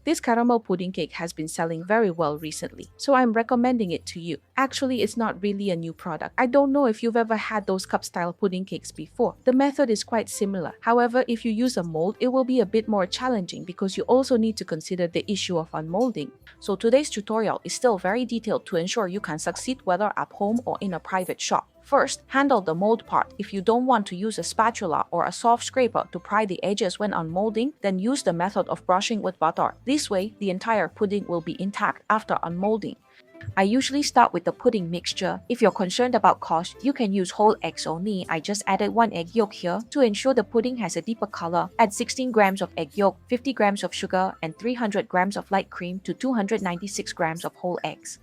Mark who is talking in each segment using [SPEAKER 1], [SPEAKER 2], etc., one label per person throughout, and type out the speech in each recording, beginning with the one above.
[SPEAKER 1] This caramel pudding cake has been selling very well recently, so I'm recommending it to you. Actually, it's not really a new product. I don't know if you've ever had those cup-style pudding cakes before. The method is quite similar. However, if you use a mold, it will be a bit more challenging because you also need to consider the issue of unmolding. So today's tutorial is still very detailed to ensure you can succeed whether at home or in a private shop. First, handle the mold part. If you don't want to use a spatula or a soft scraper to pry the edges when unmolding, then use the method of brushing with butter. This way, the entire pudding will be intact after unmolding. I usually start with the pudding mixture. If you're concerned about cost, you can use whole eggs only. I just added 1 egg yolk here. To ensure the pudding has a deeper color, add 16 grams of egg yolk, 50 grams of sugar, and 300 grams of light cream to 296 grams of whole eggs.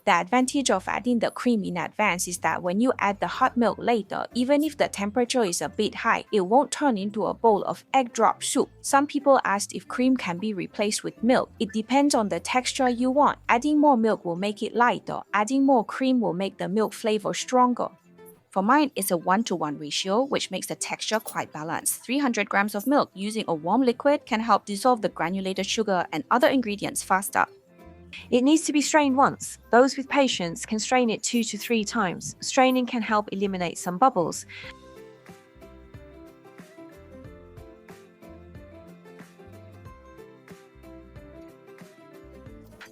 [SPEAKER 1] The advantage of adding the cream in advance is that when you add the hot milk later, even if the temperature is a bit high, it won't turn into a bowl of egg drop soup. Some people asked if cream can be replaced with milk. It depends on the texture you want. Adding more milk will make it lighter. Adding more cream will make the milk flavor stronger. For mine, it's a 1:1 ratio, which makes the texture quite balanced. 300 grams of milk using a warm liquid can help dissolve the granulated sugar and other ingredients faster.
[SPEAKER 2] It needs to be strained once. Those with patience can strain it 2 to 3 times. Straining can help eliminate some bubbles.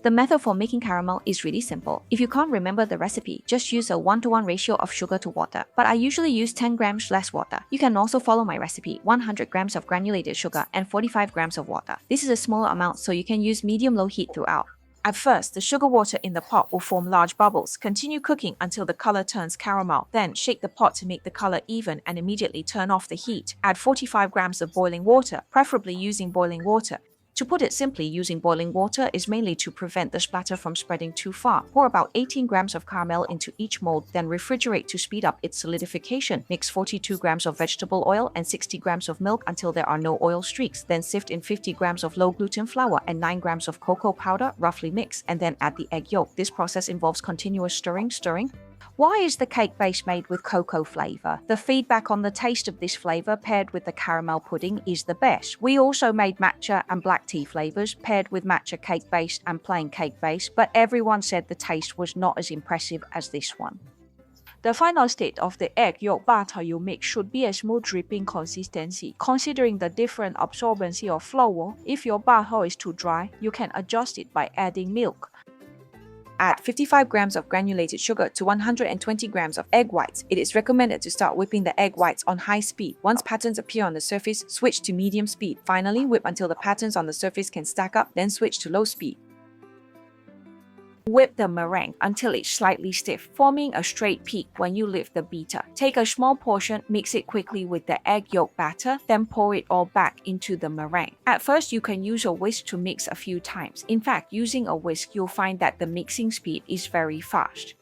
[SPEAKER 1] The method for making caramel is really simple. If you can't remember the recipe, just use a 1:1 ratio of sugar to water. But I usually use 10 grams less water. You can also follow my recipe, 100 grams of granulated sugar and 45 grams of water. This is a smaller amount, so you can use medium-low heat throughout. At first, the sugar water in the pot will form large bubbles. Continue cooking until the color turns caramel. Then, shake the pot to make the color even and immediately turn off the heat. Add 45 grams of boiling water, preferably using boiling water. To put it simply, using boiling water is mainly to prevent the splatter from spreading too far. Pour about 18 grams of caramel into each mold, then refrigerate to speed up its solidification. Mix 42 grams of vegetable oil and 60 grams of milk until there are no oil streaks. Then sift in 50 grams of low-gluten flour and 9 grams of cocoa powder, roughly mix, and then add the egg yolk. This process involves continuous stirring. Why is the cake base made with cocoa flavor? The feedback on the taste of this flavor paired with the caramel pudding is the best. We also made matcha and black tea flavors paired with matcha cake base and plain cake base, but everyone said the taste was not as impressive as this one. The final state of the egg yolk batter you make should be a smooth dripping consistency. Considering the different absorbency of flour, if your batter is too dry, you can adjust it by adding milk. Add 55 grams of granulated sugar to 120 grams of egg whites. It is recommended to start whipping the egg whites on high speed. Once patterns appear on the surface, switch to medium speed. Finally, whip until the patterns on the surface can stack up, then switch to low speed. Whip the meringue until it's slightly stiff, forming a straight peak when you lift the beater. Take a small portion, mix it quickly with the egg yolk batter, then pour it all back into the meringue. At first, you can use a whisk to mix a few times. In fact, using a whisk, you'll find that the mixing speed is very fast.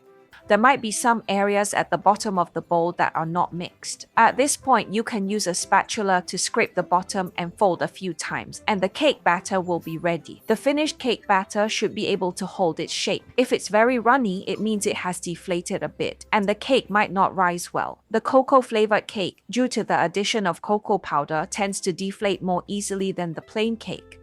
[SPEAKER 1] There might be some areas at the bottom of the bowl that are not mixed. At this point, you can use a spatula to scrape the bottom and fold a few times, and the cake batter will be ready. The finished cake batter should be able to hold its shape. If it's very runny, it means it has deflated a bit, and the cake might not rise well. The cocoa-flavored cake, due to the addition of cocoa powder, tends to deflate more easily than the plain cake.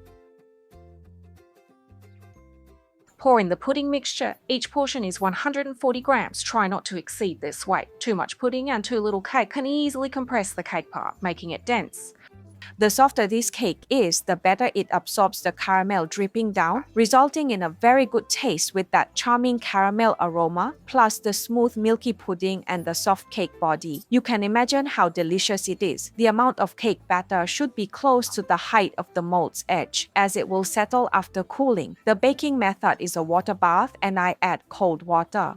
[SPEAKER 1] Pour in the pudding mixture. Each portion is 140 grams. Try not to exceed this weight. Too much pudding and too little cake can easily compress the cake part, making it dense. The softer this cake is, the better it absorbs the caramel dripping down, resulting in a very good taste with that charming caramel aroma, plus the smooth milky pudding and the soft cake body. You can imagine how delicious it is. The amount of cake batter should be close to the height of the mold's edge, as it will settle after cooling. The baking method is a water bath, and I add cold water.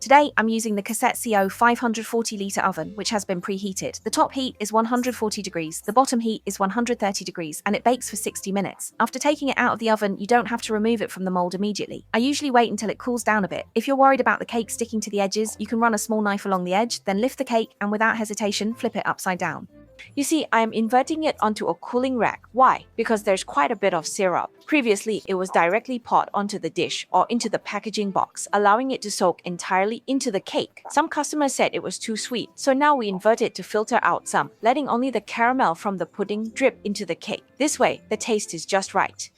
[SPEAKER 1] Today, I'm using the Cassette CO 540-litre oven, which has been preheated. The top heat is 140 degrees, the bottom heat is 130 degrees, and it bakes for 60 minutes. After taking it out of the oven, you don't have to remove it from the mold immediately. I usually wait until it cools down a bit. If you're worried about the cake sticking to the edges, you can run a small knife along the edge, then lift the cake and without hesitation, flip it upside down. You see, I am inverting it onto a cooling rack. Why? Because there's quite a bit of syrup. Previously, it was directly poured onto the dish or into the packaging box, allowing it to soak entirely into the cake. Some customers said it was too sweet, so now we invert it to filter out some, letting only the caramel from the pudding drip into the cake. This way, the taste is just right.